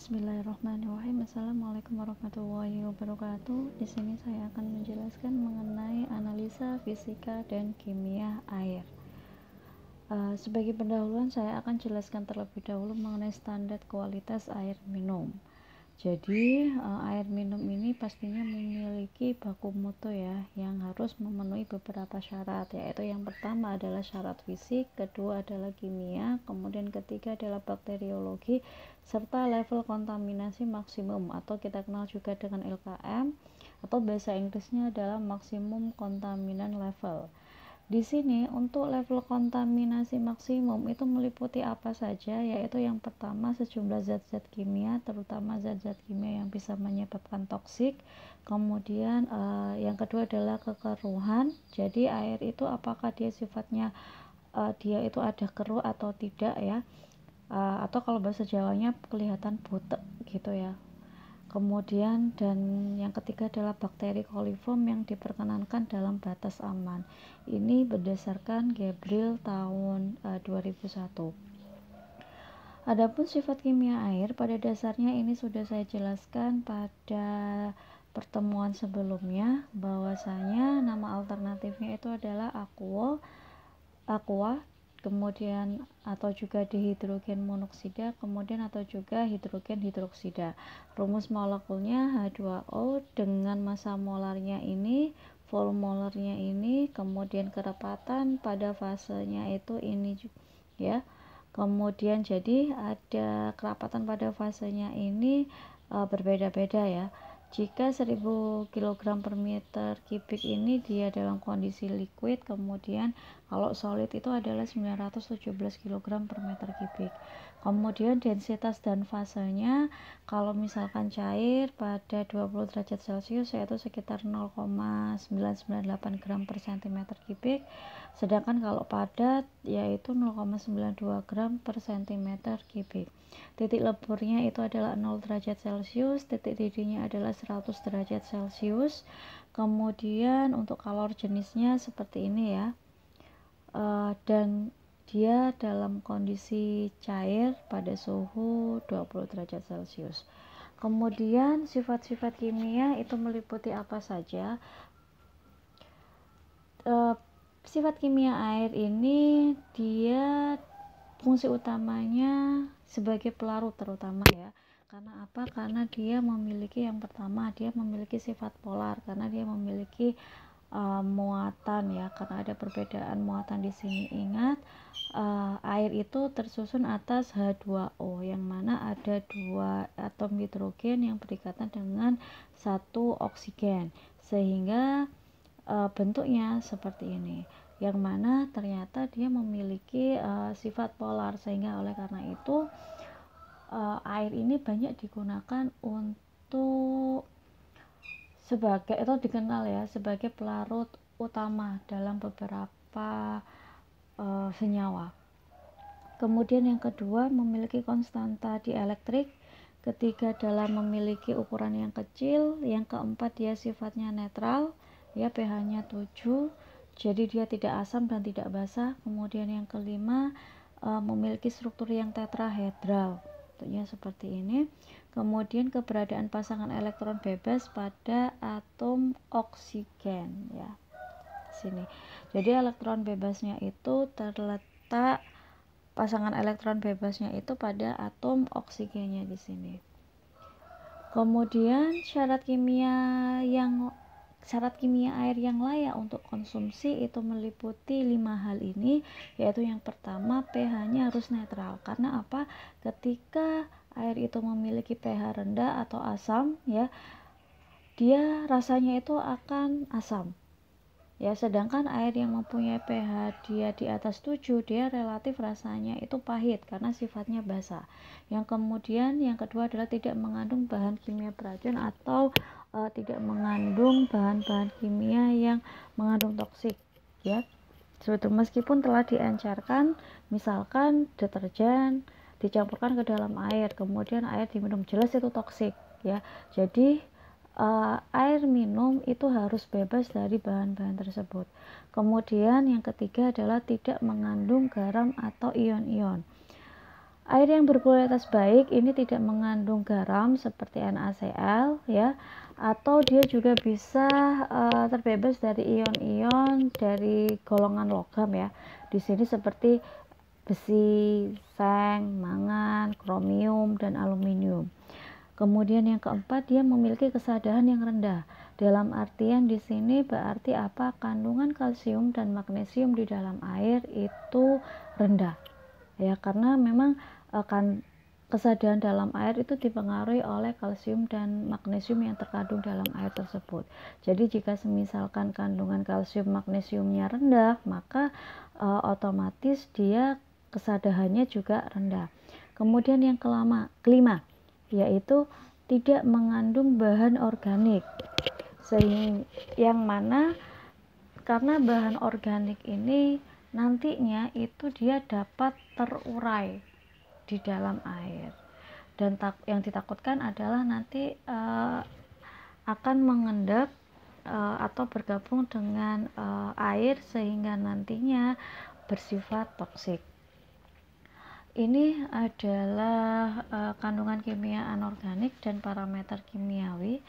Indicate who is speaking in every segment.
Speaker 1: Bismillahirrahmanirrahim. Assalamualaikum warahmatullahi wabarakatuh. Di sini saya akan menjelaskan mengenai analisa fisika dan kimia air. Sebagai pendahuluan saya akan jelaskan terlebih dahulu mengenai standar kualitas air minum. Jadi air minum ini pastinya memiliki baku mutu ya, yang harus memenuhi beberapa syarat, yaitu yang pertama adalah syarat fisik, kedua adalah kimia, kemudian ketiga adalah bakteriologi, serta level kontaminasi maksimum atau kita kenal juga dengan LKM, atau bahasa Inggrisnya adalah maksimum kontaminan level. Di sini untuk level kontaminasi maksimum itu meliputi apa saja, yaitu yang pertama sejumlah zat-zat kimia, terutama zat-zat kimia yang bisa menyebabkan toksik. Kemudian yang kedua adalah kekeruhan. Jadi air itu apakah dia sifatnya dia itu ada keruh atau tidak ya, atau kalau bahasa Jawanya kelihatan butek gitu ya. Kemudian dan yang ketiga adalah bakteri koliform yang diperkenankan dalam batas aman. Ini berdasarkan Gabriel tahun 2001. Adapun sifat kimia air pada dasarnya ini sudah saya jelaskan pada pertemuan sebelumnya, bahwasanya nama alternatifnya itu adalah aqua, kemudian atau juga dihidrogen monoksida, kemudian atau juga hidrogen hidroksida. Rumus molekulnya H2O dengan massa molarnya ini, volmolarnya ini, kemudian kerapatan pada fasenya itu ini ya. Kemudian jadi ada kerapatan pada fasenya ini berbeda-beda ya. Jika 1000 kg per meter kubik ini dia dalam kondisi liquid, kemudian kalau solid itu adalah 917 kg per meter kubik. Kemudian densitas dan fasenya kalau misalkan cair pada 20 derajat Celcius yaitu sekitar 0,998 gram per cm kubik, sedangkan kalau padat yaitu 0,92 gram per cm kubik. Titik leburnya itu adalah 0 derajat Celcius, titik didihnya adalah 100 derajat Celcius. Kemudian untuk kalor jenisnya seperti ini ya, dan dia dalam kondisi cair pada suhu 20 derajat Celcius. Kemudian sifat-sifat kimia itu meliputi apa saja? Sifat kimia air ini dia fungsi utamanya sebagai pelarut terutama ya. Karena apa? Karena dia memiliki yang pertama, dia memiliki sifat polar karena dia memiliki muatan ya, karena ada perbedaan muatan di sini. Ingat, air itu tersusun atas H2O yang mana ada 2 atom hidrogen yang berikatan dengan 1 oksigen, sehingga bentuknya seperti ini, yang mana ternyata dia memiliki sifat polar, sehingga oleh karena itu air ini banyak digunakan untuk sebagai atau dikenal ya sebagai pelarut utama dalam beberapa senyawa. Kemudian yang kedua memiliki konstanta dielektrik, ketiga dalam memiliki ukuran yang kecil, yang keempat dia sifatnya netral ya, pH-nya 7, jadi dia tidak asam dan tidak basa. Kemudian yang kelima memiliki struktur yang tetrahedral, bentuknya seperti ini. Kemudian keberadaan pasangan elektron bebas pada atom oksigen ya, sini. Jadi elektron bebasnya itu terletak, pasangan elektron bebasnya itu pada atom oksigennya di sini. Kemudian syarat kimia air yang layak untuk konsumsi itu meliputi 5 hal ini, yaitu yang pertama pH-nya harus netral. Karena apa? Ketika air itu memiliki pH rendah atau asam ya, dia rasanya itu akan asam ya, sedangkan air yang mempunyai pH dia di atas 7 dia relatif rasanya itu pahit karena sifatnya basa. Yang kemudian yang kedua adalah tidak mengandung bahan kimia beracun atau tidak mengandung bahan-bahan kimia yang mengandung toksik ya. Sebetulnya meskipun telah diencerkan, misalkan deterjen dicampurkan ke dalam air, kemudian air diminum, jelas itu toksik ya. Jadi air minum itu harus bebas dari bahan-bahan tersebut. Kemudian yang ketiga adalah tidak mengandung garam atau ion-ion. Air yang berkualitas baik ini tidak mengandung garam seperti NaCl ya, atau dia juga bisa terbebas dari ion-ion dari golongan logam ya. Di sini seperti besi, seng, mangan, kromium, dan aluminium. Kemudian yang keempat, dia memiliki kesadaran yang rendah. Dalam artian di sini berarti apa? Kandungan kalsium dan magnesium di dalam air itu rendah. Ya, karena memang kesadaran dalam air itu dipengaruhi oleh kalsium dan magnesium yang terkandung dalam air tersebut. Jadi jika semisalkan kandungan kalsium magnesiumnya rendah, maka otomatis dia kesadarannya juga rendah. Kemudian yang kelima, yaitu tidak mengandung bahan organik, yang mana karena bahan organik ini nantinya itu dia dapat terurai di dalam air, dan yang ditakutkan adalah nanti akan mengendap atau bergabung dengan air sehingga nantinya bersifat toksik. Ini adalah kandungan kimia anorganik dan parameter kimiawi.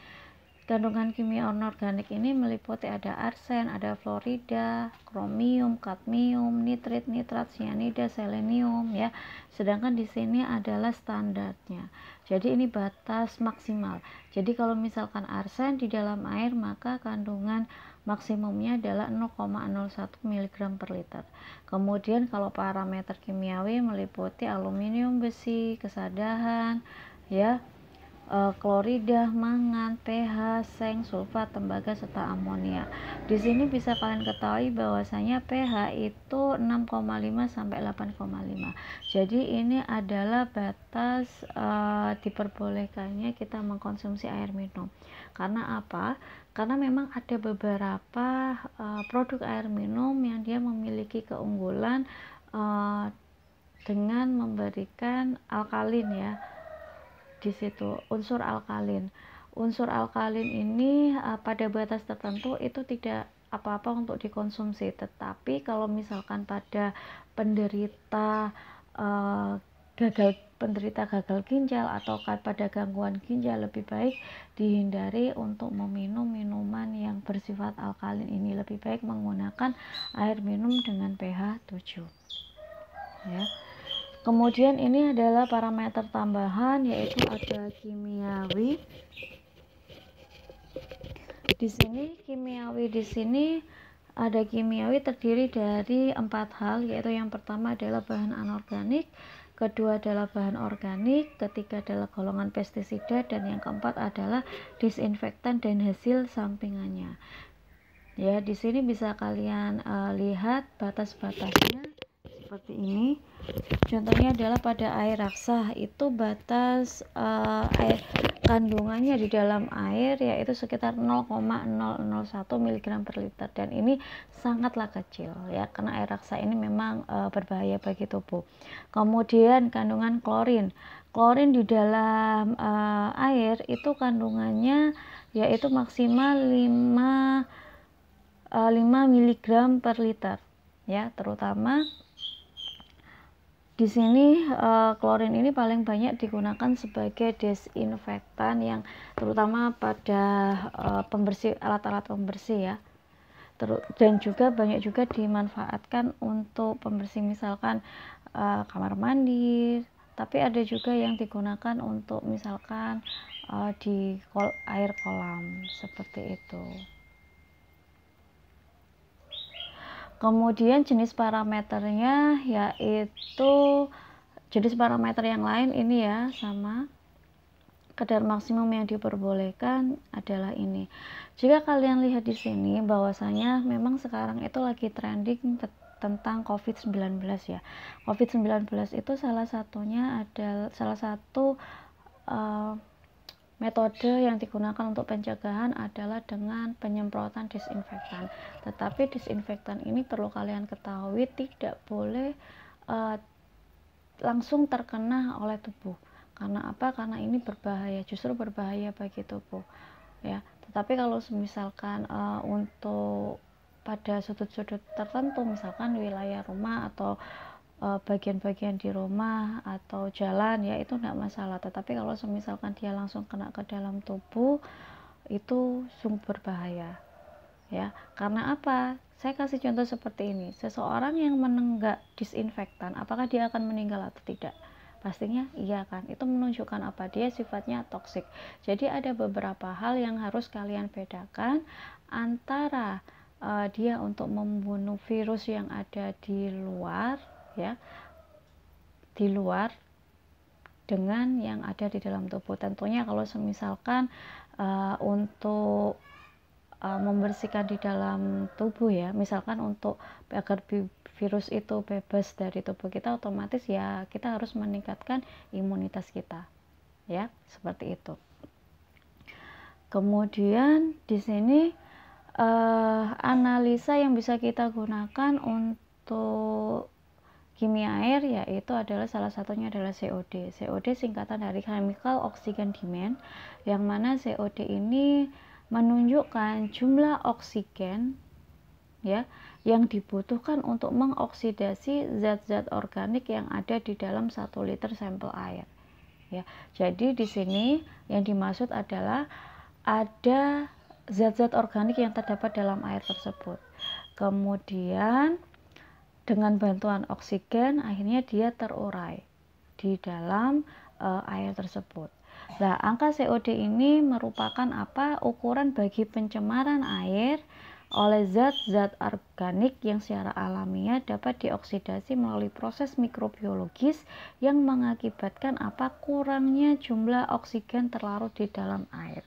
Speaker 1: Kandungan kimia anorganik ini meliputi ada arsen, ada fluorida, kromium, kadmium, nitrit, nitrat, sianida, selenium ya. Sedangkan di sini adalah standarnya. Jadi ini batas maksimal. Jadi kalau misalkan arsen di dalam air, maka kandungan maksimumnya adalah 0,01 mg per liter. Kemudian kalau parameter kimiawi meliputi aluminium, besi, kesadahan ya, klorida, mangan, pH, seng, sulfat, tembaga, serta amonia. Di sini bisa kalian ketahui bahwasanya pH itu 6,5 sampai 8,5. Jadi ini adalah batas diperbolehkannya kita mengkonsumsi air minum. Karena apa? Karena memang ada beberapa produk air minum yang dia memiliki keunggulan dengan memberikan alkalin ya. Di situ unsur alkalin ini pada batas tertentu itu tidak apa-apa untuk dikonsumsi, tetapi kalau misalkan pada penderita gagal ginjal atau pada gangguan ginjal, lebih baik dihindari untuk meminum minuman yang bersifat alkalin ini. Lebih baik menggunakan air minum dengan pH 7 ya. Kemudian ini adalah parameter tambahan, yaitu ada kimiawi. Di sini ada kimiawi terdiri dari 4 hal, yaitu yang pertama adalah bahan anorganik, kedua adalah bahan organik, ketiga adalah golongan pestisida, dan yang keempat adalah disinfektan dan hasil sampingannya. Ya, di sini bisa kalian lihat batas-batasnya seperti ini. Contohnya adalah pada air raksa, itu batas air kandungannya di dalam air yaitu sekitar 0,001 mg per liter, dan ini sangatlah kecil ya, karena air raksa ini memang berbahaya bagi tubuh. Kemudian kandungan klorin di dalam air itu kandungannya yaitu maksimal 5 mg per liter ya. Terutama di sini klorin ini paling banyak digunakan sebagai desinfektan, yang terutama pada pembersih, alat-alat pembersih ya. Dan juga banyak juga dimanfaatkan untuk pembersih misalkan kamar mandi, tapi ada juga yang digunakan untuk misalkan di air kolam seperti itu. Kemudian jenis parameternya yaitu jenis parameter yang lain ini ya, sama. Kadar maksimum yang diperbolehkan adalah ini. Jika kalian lihat di sini bahwasanya memang sekarang itu lagi trending tentang COVID-19 ya. COVID-19 itu salah satu metode yang digunakan untuk pencegahan adalah dengan penyemprotan disinfektan. Tetapi disinfektan ini perlu kalian ketahui tidak boleh langsung terkena oleh tubuh. Karena apa? Karena ini berbahaya, justru berbahaya bagi tubuh ya. Tetapi kalau misalkan untuk pada sudut-sudut tertentu, misalkan wilayah rumah atau bagian-bagian di rumah atau jalan ya itu enggak masalah, tetapi kalau misalkan dia langsung kena ke dalam tubuh itu sungguh berbahaya ya. Karena apa? Saya kasih contoh seperti ini, seseorang yang menenggak disinfektan apakah dia akan meninggal atau tidak? Pastinya iya kan. Itu menunjukkan apa? Dia sifatnya toksik. Jadi ada beberapa hal yang harus kalian bedakan antara dia untuk membunuh virus yang ada di luar ya, di luar, dengan yang ada di dalam tubuh. Tentunya kalau misalkan untuk membersihkan di dalam tubuh ya, misalkan untuk agar virus itu bebas dari tubuh kita, otomatis ya kita harus meningkatkan imunitas kita ya, seperti itu. Kemudian di sini analisa yang bisa kita gunakan untuk kimia air yaitu adalah salah satunya adalah COD. COD singkatan dari Chemical Oxygen Demand, yang mana COD ini menunjukkan jumlah oksigen ya yang dibutuhkan untuk mengoksidasi zat-zat organik yang ada di dalam 1 liter sampel air ya. Jadi di sini yang dimaksud adalah ada zat-zat organik yang terdapat dalam air tersebut. Kemudian dengan bantuan oksigen akhirnya dia terurai di dalam air tersebut. Nah, angka COD ini merupakan apa? Ukuran bagi pencemaran air oleh zat-zat organik yang secara alamiah dapat dioksidasi melalui proses mikrobiologis yang mengakibatkan apa? Kurangnya jumlah oksigen terlarut di dalam air.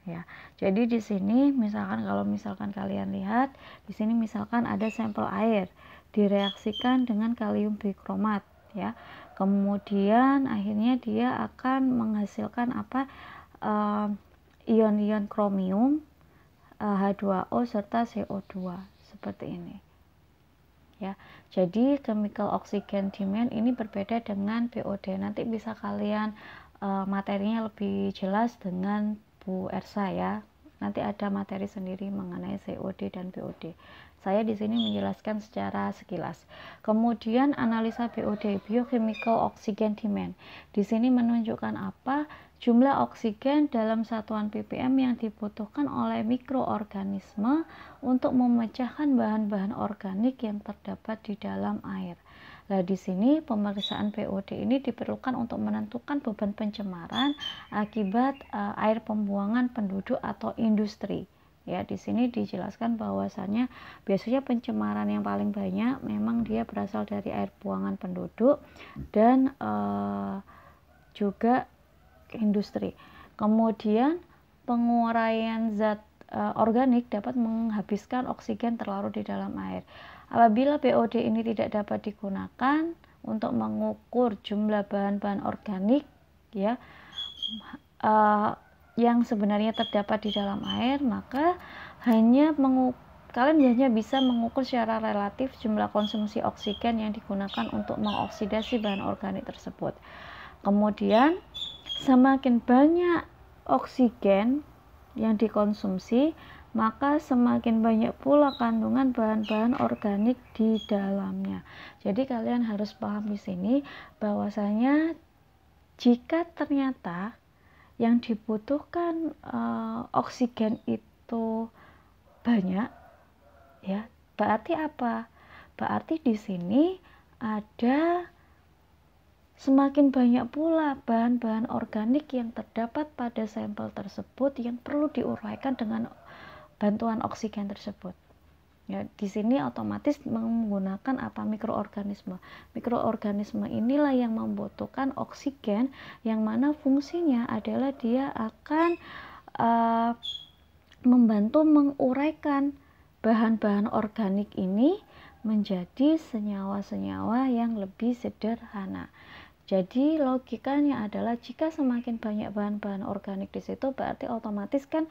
Speaker 1: Ya, jadi di sini misalkan kalau misalkan kalian lihat di sini misalkan ada sampel air direaksikan dengan kalium bikromat ya, kemudian akhirnya dia akan menghasilkan apa? Ion-ion kromium, H2O serta CO2 seperti ini ya. Jadi chemical oxygen demand ini berbeda dengan BOD. Nanti bisa kalian materinya lebih jelas dengan Bu Ersa ya. Nanti ada materi sendiri mengenai COD dan BOD. Saya di sini menjelaskan secara sekilas. Kemudian analisa BOD, biochemical oxygen demand. Di sini menunjukkan apa? Jumlah oksigen dalam satuan ppm yang dibutuhkan oleh mikroorganisme untuk memecahkan bahan-bahan organik yang terdapat di dalam air. Nah, di sini pemeriksaan BOD ini diperlukan untuk menentukan beban pencemaran akibat air pembuangan penduduk atau industri. Ya, di sini dijelaskan bahwasannya biasanya pencemaran yang paling banyak memang dia berasal dari air buangan penduduk dan juga industri. Kemudian penguraian zat organik dapat menghabiskan oksigen terlarut di dalam air. Apabila BOD ini tidak dapat digunakan untuk mengukur jumlah bahan-bahan organik ya yang sebenarnya terdapat di dalam air, maka kalian hanya bisa mengukur secara relatif jumlah konsumsi oksigen yang digunakan untuk mengoksidasi bahan organik tersebut. Kemudian semakin banyak oksigen yang dikonsumsi, maka semakin banyak pula kandungan bahan-bahan organik di dalamnya. Jadi kalian harus paham di sini bahwasanya jika ternyata yang dibutuhkan oksigen itu banyak ya, berarti apa? Berarti di sini ada semakin banyak pula bahan-bahan organik yang terdapat pada sampel tersebut yang perlu diuraikan dengan bantuan oksigen tersebut. Ya, di sini otomatis menggunakan apa? Mikroorganisme. Mikroorganisme inilah yang membutuhkan oksigen, yang mana fungsinya adalah dia akan membantu menguraikan bahan-bahan organik ini menjadi senyawa-senyawa yang lebih sederhana. Jadi logikanya adalah jika semakin banyak bahan-bahan organik di situ, berarti otomatis kan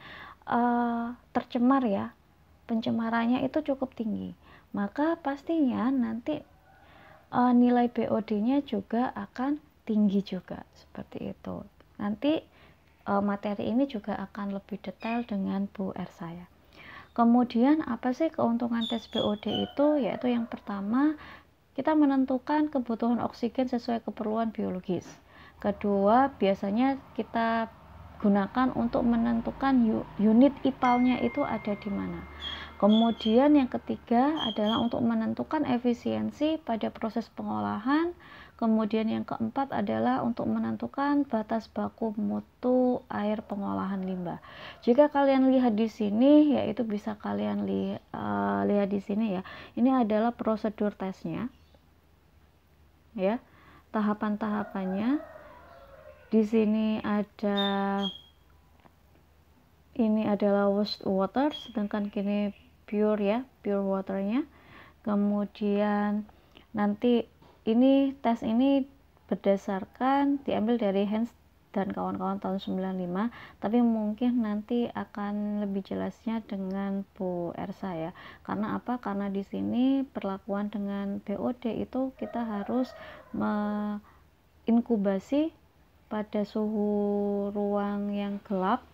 Speaker 1: tercemar ya. Pencemarannya itu cukup tinggi, maka pastinya nanti nilai BOD-nya juga akan tinggi juga, seperti itu. Nanti materi ini juga akan lebih detail dengan Bu Ersa ya. Kemudian apa sih keuntungan tes BOD itu? Yaitu yang pertama, kita menentukan kebutuhan oksigen sesuai keperluan biologis. Kedua, biasanya kita gunakan untuk menentukan unit IPAL-nya itu ada di mana. Kemudian yang ketiga adalah untuk menentukan efisiensi pada proses pengolahan. Kemudian yang keempat adalah untuk menentukan batas baku mutu air pengolahan limbah. Jika kalian lihat di sini, yaitu bisa kalian lihat di sini ya. Ini adalah prosedur tesnya, ya, tahapan-tahapannya. Di sini ini adalah wastewater, sedangkan kini pure ya, pure waternya. Kemudian nanti ini tes ini berdasarkan diambil dari Hans dan kawan-kawan tahun 95, tapi mungkin nanti akan lebih jelasnya dengan Bu Ersa ya. Karena apa? Karena di sini perlakuan dengan BOD itu kita harus menginkubasi pada suhu ruang yang gelap,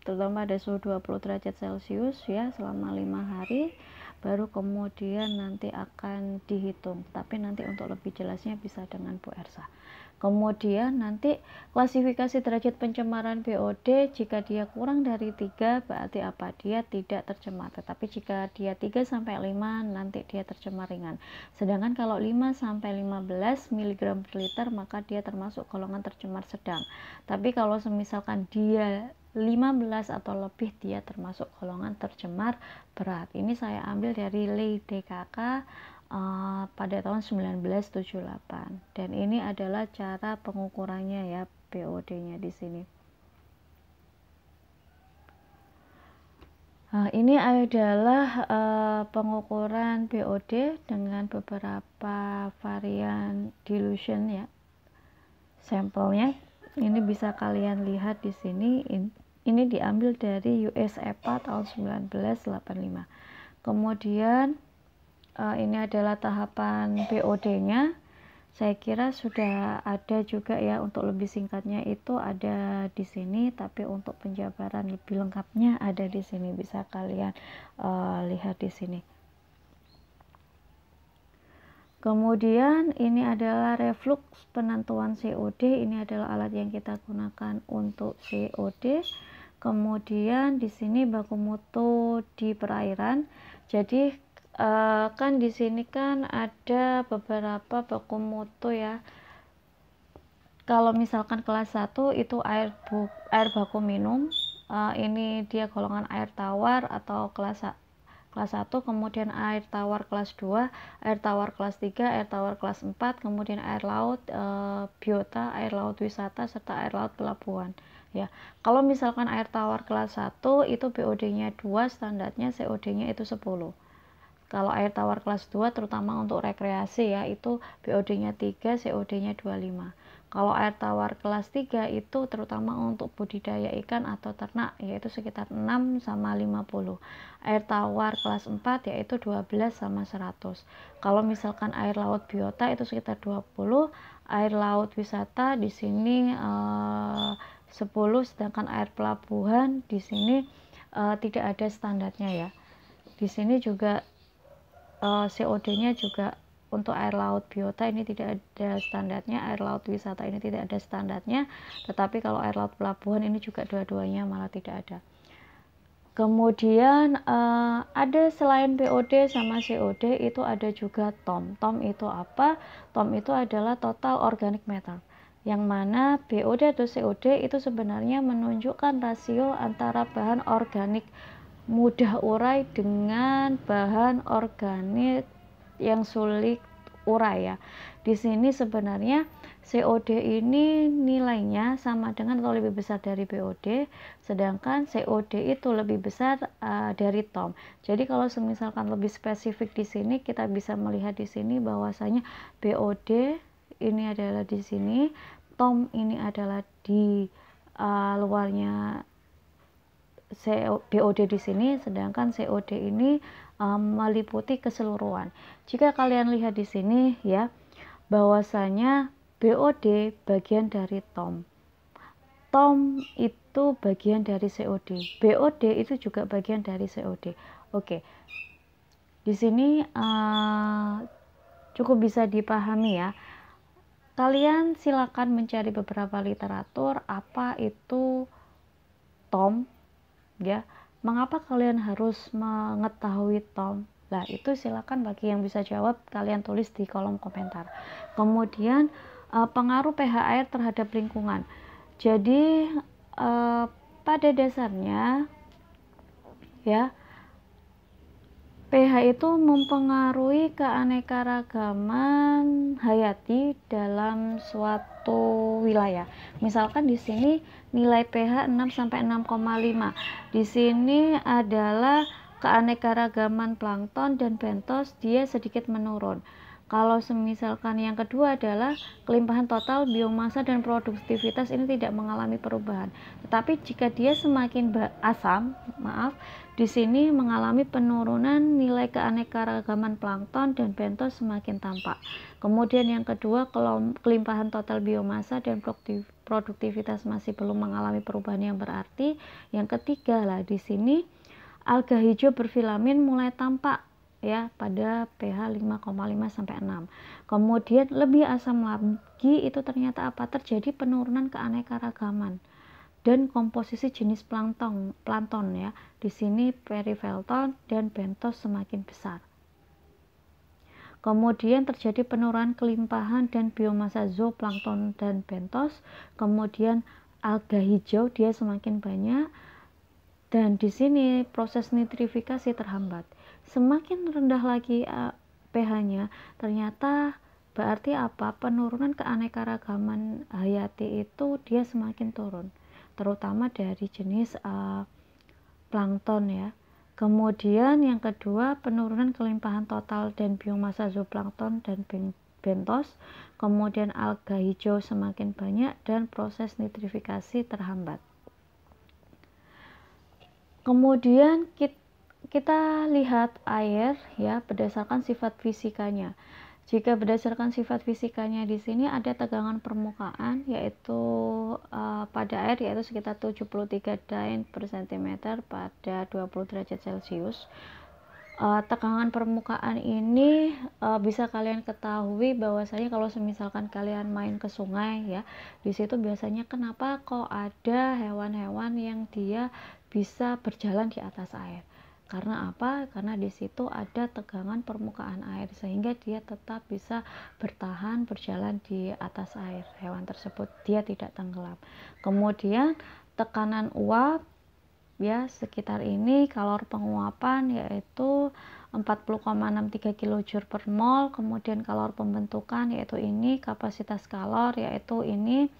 Speaker 1: terutama ada suhu 20 derajat Celcius ya, selama 5 hari, baru kemudian nanti akan dihitung. Tapi nanti untuk lebih jelasnya bisa dengan Bu Ersa. Kemudian nanti klasifikasi derajat pencemaran BOD, jika dia kurang dari 3 berarti apa? Dia tidak tercemar. Tetapi jika dia 3 sampai 5 nanti dia tercemar ringan. Sedangkan kalau 5 sampai 15 mg per liter maka dia termasuk golongan tercemar sedang. Tapi kalau semisalkan dia 15 atau lebih dia termasuk golongan tercemar berat. Ini saya ambil dari LEI DKK pada tahun 1978, dan ini adalah cara pengukurannya ya, BOD-nya di sini. Ini adalah pengukuran BOD dengan beberapa varian dilution ya, sampelnya. Ini bisa kalian lihat di sini. Ini diambil dari US EPA tahun 1985. Kemudian ini adalah tahapan BOD-nya. Saya kira sudah ada juga ya, untuk lebih singkatnya itu ada di sini, tapi untuk penjabaran lebih lengkapnya ada di sini, bisa kalian lihat di sini. Kemudian ini adalah reflux penentuan COD. Ini adalah alat yang kita gunakan untuk COD. Kemudian di sini baku mutu di perairan. Jadi kan di sini kan ada beberapa baku mutu ya. Kalau misalkan kelas 1 itu air baku minum, ini dia golongan air tawar atau kelas 1, kemudian air tawar kelas 2, air tawar kelas 3, air tawar kelas 4, kemudian air laut biota, air laut wisata, serta air laut pelabuhan ya. Kalau misalkan air tawar kelas 1 itu BOD-nya 2, standarnya COD-nya itu 10. Kalau air tawar kelas 2 terutama untuk rekreasi ya, itu BOD-nya 3, COD-nya 25. Kalau air tawar kelas 3 itu terutama untuk budidaya ikan atau ternak, yaitu sekitar 6 sama 50. Air tawar kelas 4 yaitu 12 sama 100. Kalau misalkan air laut biota itu sekitar 20, air laut wisata di sini 10, sedangkan air pelabuhan di sini tidak ada standarnya ya. Di sini juga COD-nya juga untuk air laut biota ini tidak ada standarnya, air laut wisata ini tidak ada standarnya, tetapi kalau air laut pelabuhan ini juga dua-duanya malah tidak ada. Kemudian ada selain BOD sama COD itu ada juga TOM. TOM itu apa? TOM itu adalah total organic matter, yang mana BOD atau COD itu sebenarnya menunjukkan rasio antara bahan organik mudah urai dengan bahan organik yang sulit urai ya. Di sini sebenarnya COD ini nilainya sama dengan atau lebih besar dari BOD, sedangkan COD itu lebih besar dari TOM. Jadi kalau misalkan lebih spesifik di sini, kita bisa melihat di sini bahwasanya BOD ini adalah di sini, TOM ini adalah di luarnya BOD di sini, sedangkan COD ini meliputi keseluruhan. Jika kalian lihat di sini ya, bahwasanya BOD bagian dari TOM. TOM itu bagian dari COD. BOD itu juga bagian dari COD. Oke. Di sini cukup bisa dipahami ya. Kalian silakan mencari beberapa literatur apa itu TOM ya. Mengapa kalian harus mengetahui TOM? Nah, itu silakan bagi yang bisa jawab kalian tulis di kolom komentar. Kemudian pengaruh pH air terhadap lingkungan. Jadi pada dasarnya ya, pH itu mempengaruhi keanekaragaman hayati dalam suatu wilayah. Misalkan di sini nilai pH 6 sampai 6,5. Di sini adalah keanekaragaman plankton dan bentos, dia sedikit menurun. Kalau semisalkan yang kedua adalah kelimpahan total biomasa dan produktivitas, ini tidak mengalami perubahan. Tetapi jika dia semakin asam, di sini mengalami penurunan nilai keanekaragaman plankton dan bentos semakin tampak. Kemudian yang kedua, kelimpahan total biomasa dan produktivitas masih belum mengalami perubahan yang berarti. Yang ketiga lah, di sini alga hijau berfilamin mulai tampak ya pada pH 5,5 sampai 6. Kemudian lebih asam lagi, itu ternyata apa? Terjadi penurunan keanekaragaman dan komposisi jenis plankton ya. Di sini periphelton dan bentos semakin besar. Kemudian terjadi penurunan kelimpahan dan biomasa zooplankton dan bentos. Kemudian alga hijau dia semakin banyak, dan di sini proses nitrifikasi terhambat. Semakin rendah lagi pH-nya, ternyata berarti apa? Penurunan keanekaragaman hayati itu dia semakin turun, terutama dari jenis plankton ya. Kemudian yang kedua, penurunan kelimpahan total dan biomasa zooplankton dan bentos. Kemudian alga hijau semakin banyak dan proses nitrifikasi terhambat. Kemudian kita lihat air ya berdasarkan sifat fisikanya. Jika berdasarkan sifat fisikanya, di sini ada tegangan permukaan yaitu pada air yaitu sekitar 73 Dyn per cm pada 20 derajat Celcius. Tegangan permukaan ini bisa kalian ketahui bahwasanya kalau misalkan kalian main ke sungai ya, di situ biasanya kenapa kok ada hewan-hewan yang dia bisa berjalan di atas air. Karena apa? Karena di situ ada tegangan permukaan air sehingga dia tetap bisa bertahan berjalan di atas air. Hewan tersebut dia tidak tenggelam. Kemudian tekanan uap ya sekitar ini, kalor penguapan yaitu 40,63 kJ per mol. Kemudian kalor pembentukan yaitu ini, kapasitas kalor yaitu ini,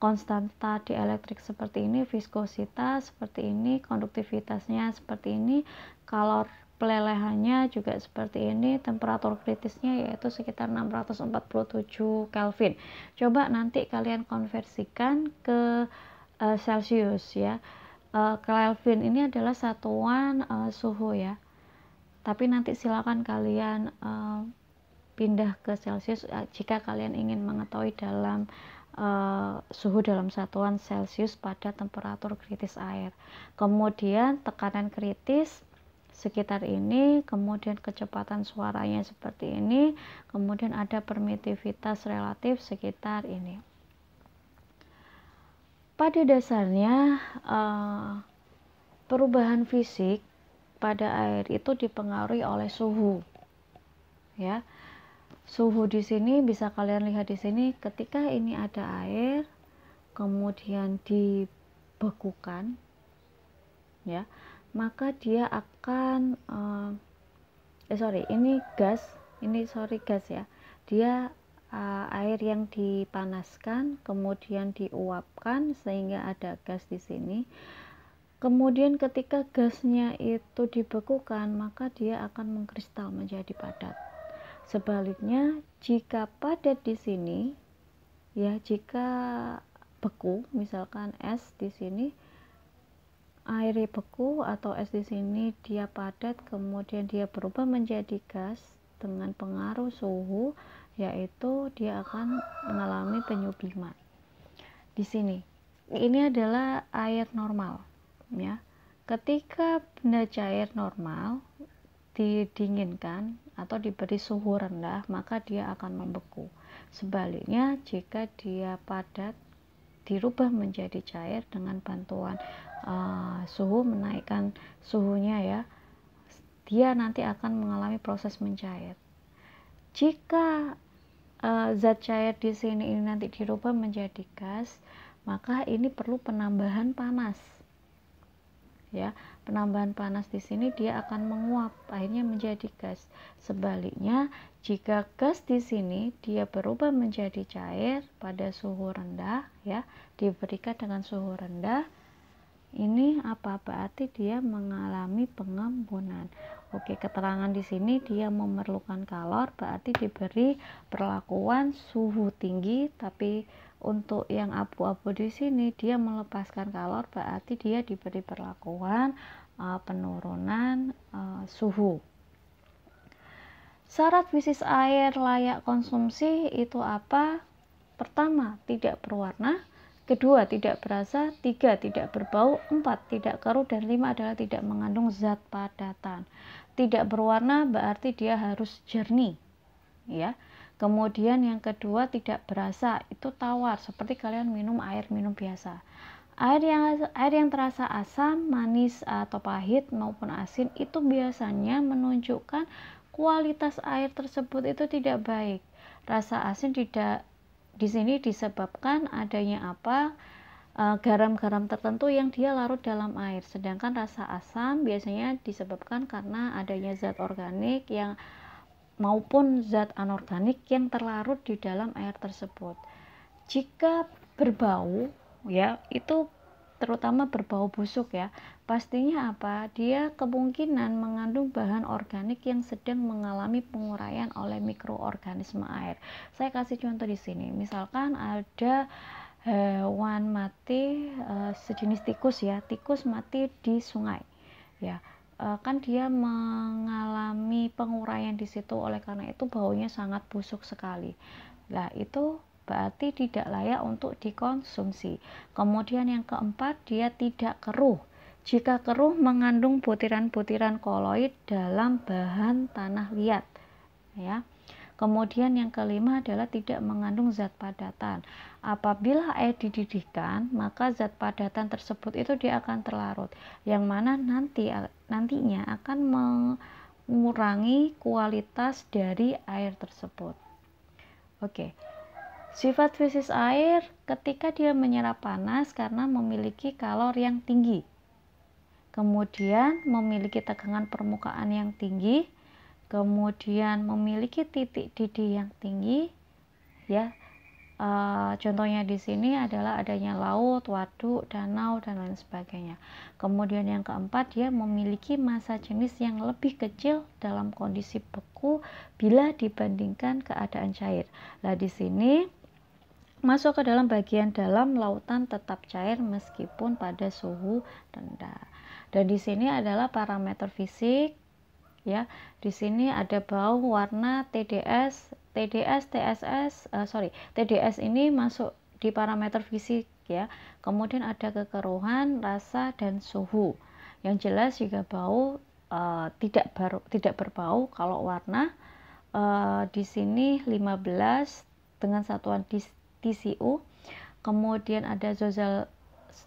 Speaker 1: konstanta dielektrik seperti ini, viskositas seperti ini, konduktivitasnya seperti ini, kalor pelelehannya juga seperti ini, temperatur kritisnya yaitu sekitar 647 Kelvin. Coba nanti kalian konversikan ke Celcius ya. Kelvin ini adalah satuan suhu ya, tapi nanti silakan kalian pindah ke Celcius jika kalian ingin mengetahui dalam suhu dalam satuan Celcius pada temperatur kritis air. Kemudian tekanan kritis sekitar ini, kemudian kecepatan suaranya seperti ini, kemudian ada permitivitas relatif sekitar ini. Pada dasarnya perubahan fisik pada air itu dipengaruhi oleh suhu ya. Suhu di sini bisa kalian lihat di sini, ketika ini ada air kemudian dibekukan ya, maka dia akan ini gas ya, dia air yang dipanaskan kemudian diuapkan sehingga ada gas di sini. Kemudian ketika gasnya itu dibekukan, maka dia akan mengkristal menjadi padat. Sebaliknya, jika padat di sini, ya jika beku, misalkan es di sini, air beku atau es di sini dia padat, kemudian dia berubah menjadi gas dengan pengaruh suhu, yaitu dia akan mengalami penyubliman. Di sini, ini adalah air normal, ya. Ketika benda cair normal didinginkan atau diberi suhu rendah, maka dia akan membeku. Sebaliknya, jika dia padat dirubah menjadi cair dengan bantuan suhu, menaikkan suhunya ya, dia nanti akan mengalami proses mencair. Jika zat cair di sini ini nanti dirubah menjadi gas, maka ini perlu penambahan panas. Ya, penambahan panas di sini dia akan menguap, akhirnya menjadi gas. Sebaliknya, jika gas di sini dia berubah menjadi cair pada suhu rendah, ya, diberikan dengan suhu rendah, ini apa? Berarti dia mengalami pengembunan. Oke, keterangan di sini dia memerlukan kalor, berarti diberi perlakuan suhu tinggi, tapi untuk yang abu-abu di sini dia melepaskan kalor, berarti dia diberi perlakuan penurunan suhu. Syarat fisik air layak konsumsi itu apa? Pertama, tidak berwarna. Kedua, tidak berasa. Tiga, tidak berbau. Empat, tidak keruh. Dan lima adalah tidak mengandung zat padatan. Tidak berwarna berarti dia harus jernih, ya. Kemudian yang kedua, tidak berasa, itu tawar, seperti kalian minum air minum biasa. Air yang terasa asam, manis atau pahit maupun asin itu biasanya menunjukkan kualitas air tersebut itu tidak baik. Rasa asin tidak di sini disebabkan adanya apa? Garam-garam tertentu yang dia larut dalam air. Sedangkan rasa asam biasanya disebabkan karena adanya zat organik yang maupun zat anorganik yang terlarut di dalam air tersebut. Jika berbau, ya, itu terutama berbau busuk ya, pastinya apa? Dia kemungkinan mengandung bahan organik yang sedang mengalami penguraian oleh mikroorganisme air. Saya kasih contoh di sini. Misalkan ada hewan mati sejenis tikus ya, tikus mati di sungai. Ya, kan dia mengalami penguraian di situ, oleh karena itu baunya sangat busuk sekali. Nah, itu berarti tidak layak untuk dikonsumsi. Kemudian yang keempat, dia tidak keruh. Jika keruh mengandung butiran-butiran koloid dalam bahan tanah liat, ya. Kemudian yang kelima adalah tidak mengandung zat padatan. Apabila air dididihkan, maka zat padatan tersebut itu dia akan terlarut, yang mana nantinya akan mengurangi kualitas dari air tersebut. Oke. Sifat fisik air ketika dia menyerap panas karena memiliki kalor yang tinggi. Kemudian memiliki tegangan permukaan yang tinggi. Kemudian memiliki titik didih yang tinggi, ya. Contohnya di sini adalah adanya laut, waduk, danau, dan lain sebagainya. Kemudian yang keempat, dia memiliki massa jenis yang lebih kecil dalam kondisi beku bila dibandingkan keadaan cair. Nah, di sini masuk ke dalam bagian dalam lautan tetap cair meskipun pada suhu rendah. Dan di sini adalah parameter fisik. Ya, di sini ada bau, warna, TDS, TDS ini masuk di parameter fisik ya. Kemudian ada kekeruhan, rasa, dan suhu. Yang jelas jika bau tidak berbau. Kalau warna di sini 15 dengan satuan TCU. Kemudian ada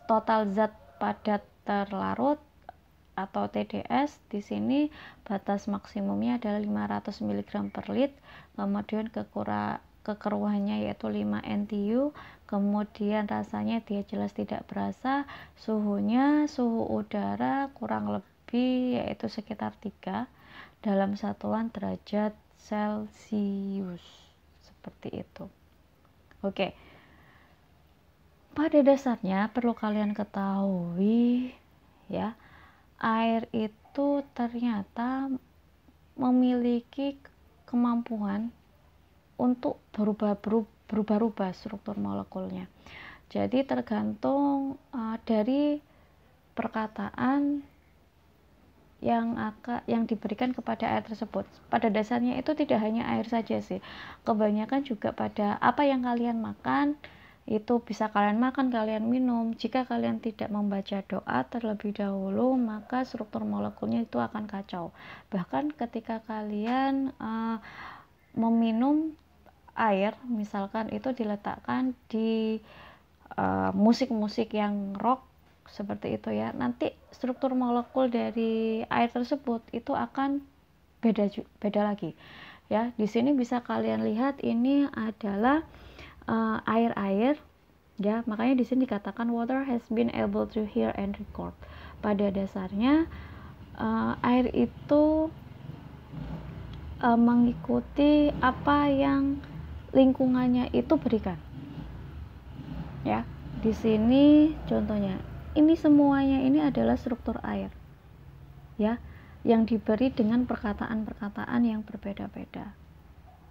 Speaker 1: total zat padat terlarut atau TDS. Di sini batas maksimumnya adalah 500 mg per liter. Kemudian kekeruhannya yaitu 5 NTU. Kemudian rasanya dia jelas tidak berasa. Suhunya suhu udara kurang lebih yaitu sekitar 3 dalam satuan derajat Celcius, seperti itu. Oke. Pada dasarnya perlu kalian ketahui ya, air itu ternyata memiliki kemampuan untuk berubah-ubah struktur molekulnya. Jadi tergantung dari perkataan yang diberikan kepada air tersebut. Pada dasarnya itu tidak hanya air saja sih. Kebanyakan juga pada apa yang kalian makan, itu bisa kalian makan, kalian minum. Jika kalian tidak membaca doa terlebih dahulu, maka struktur molekulnya itu akan kacau. Bahkan ketika kalian meminum air, misalkan itu diletakkan di musik-musik yang rock seperti itu ya, nanti struktur molekul dari air tersebut itu akan beda lagi ya. Di sini bisa kalian lihat ini adalah air ya, makanya di sini dikatakan water has been able to hear and record. Pada dasarnya air itu mengikuti apa yang lingkungannya itu berikan ya. Di sini contohnya, ini semuanya ini adalah struktur air ya, yang diberi dengan perkataan-perkataan yang berbeda-beda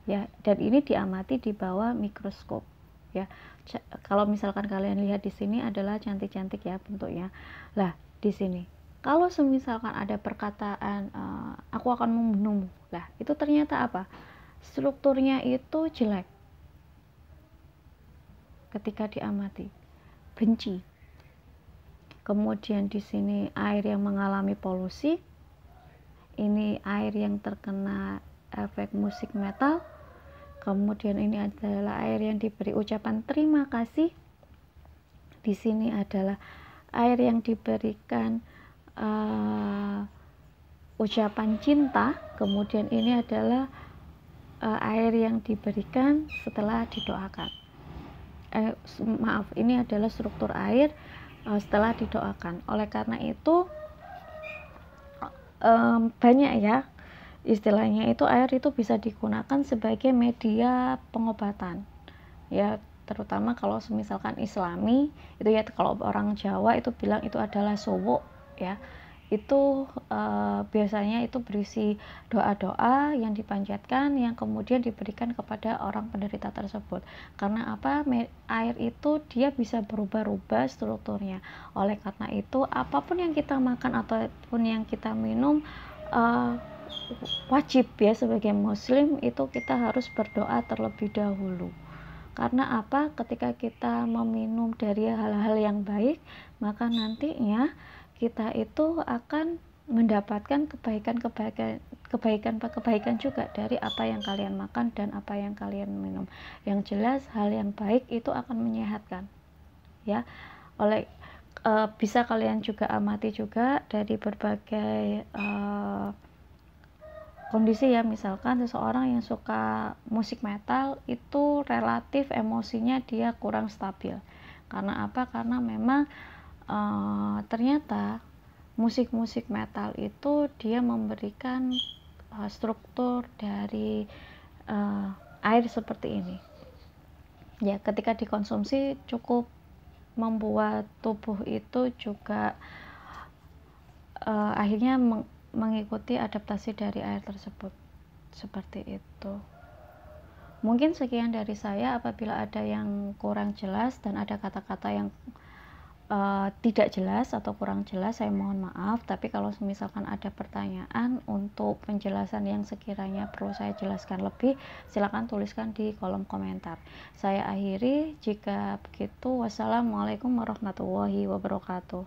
Speaker 1: ya, dan ini diamati di bawah mikroskop ya. Kalau misalkan kalian lihat di sini adalah cantik-cantik ya bentuknya. Lah di sini kalau semisalkan ada perkataan aku akan membunuhmu, lah itu ternyata apa, strukturnya itu jelek ketika diamati, benci. Kemudian di sini air yang mengalami polusi, ini air yang terkena efek musik metal. Kemudian ini adalah air yang diberi ucapan terima kasih. Di sini adalah air yang diberikan ucapan cinta. Kemudian ini adalah air yang diberikan setelah didoakan. Maaf, ini adalah struktur air setelah didoakan. Oleh karena itu banyak ya, istilahnya itu air itu bisa digunakan sebagai media pengobatan ya, terutama kalau misalkan Islami itu ya. Kalau orang Jawa itu bilang itu adalah sowo ya, itu biasanya itu berisi doa-doa yang dipanjatkan yang kemudian diberikan kepada orang penderita tersebut. Karena apa? Air itu dia bisa berubah-ubah strukturnya. Oleh karena itu apapun yang kita makan ataupun yang kita minum wajib ya, sebagai muslim itu kita harus berdoa terlebih dahulu. Karena apa? Ketika kita meminum dari hal-hal yang baik, maka nantinya kita itu akan mendapatkan kebaikan juga dari apa yang kalian makan dan apa yang kalian minum. Yang jelas hal yang baik itu akan menyehatkan ya. Bisa kalian juga amati juga dari berbagai kondisi ya. Misalkan seseorang yang suka musik metal itu relatif emosinya dia kurang stabil. Karena apa? Karena memang ternyata musik-musik metal itu dia memberikan struktur dari air seperti ini ya. Ketika dikonsumsi cukup membuat tubuh itu juga akhirnya mengikuti adaptasi dari air tersebut, seperti itu. Mungkin sekian dari saya. Apabila ada yang kurang jelas dan ada kata-kata yang tidak jelas atau kurang jelas, saya mohon maaf. Tapi kalau misalkan ada pertanyaan untuk penjelasan yang sekiranya perlu saya jelaskan lebih, silakan tuliskan di kolom komentar. Saya akhiri, jika begitu wassalamualaikum warahmatullahi wabarakatuh.